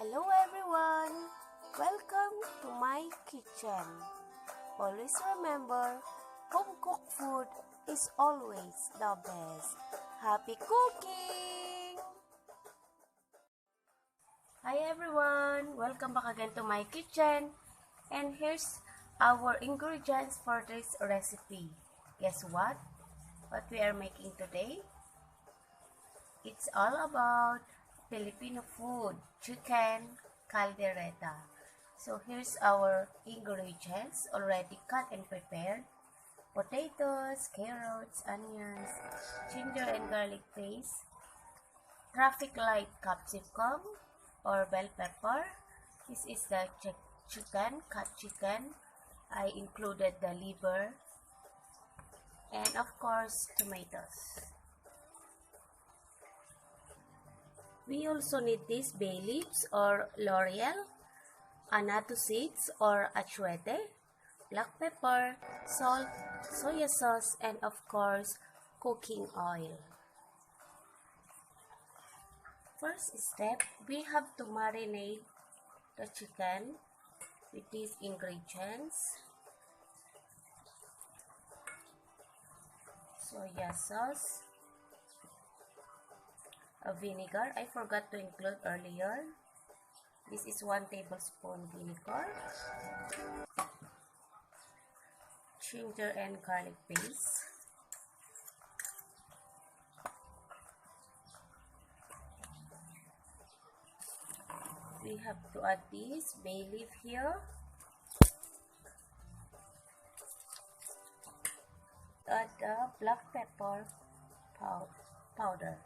Hello everyone! Welcome to my kitchen. Always remember, home-cooked food is always the best. Happy cooking! Hi everyone! Welcome back again to my kitchen. And here's our ingredients for this recipe. Guess what? What we are making today? It's all about Filipino food, chicken, caldereta. So here's our ingredients already cut and prepared. Potatoes, carrots, onions, ginger and garlic paste, traffic light capsicum or bell pepper. This is the chicken, cut chicken. I included the liver and of course tomatoes. We also need these bay leaves or laurel, annatto seeds or achuete, black pepper, salt, soya sauce, and of course, cooking oil. First step, we have to marinate the chicken with these ingredients. Soya sauce, a vinegar, I forgot to include earlier. This is 1 tablespoon vinegar. Ginger and garlic paste. We have to add this bay leaf here. Add the black pepper powder.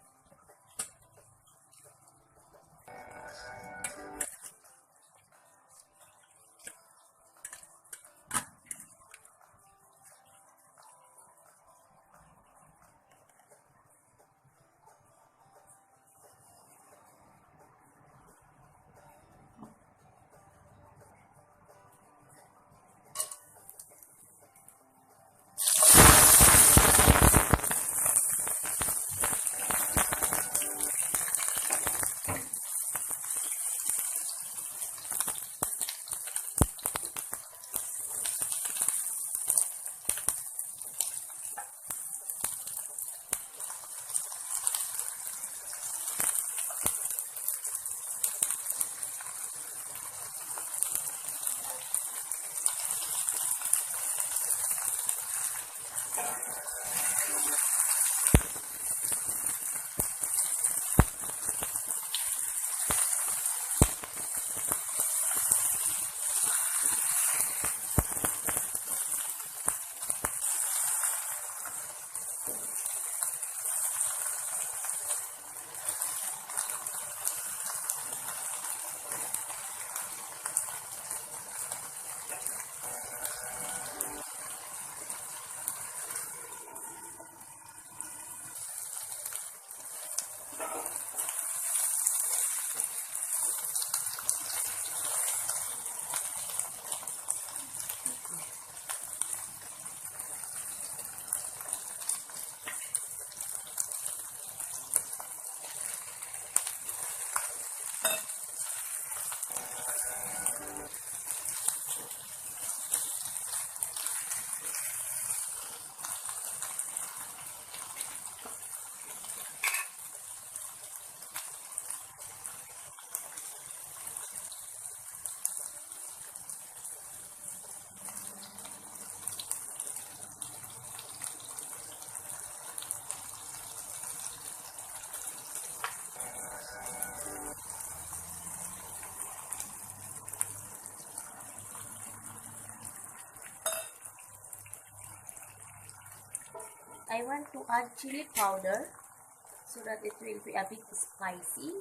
I want to add chili powder so that it will be a bit spicy.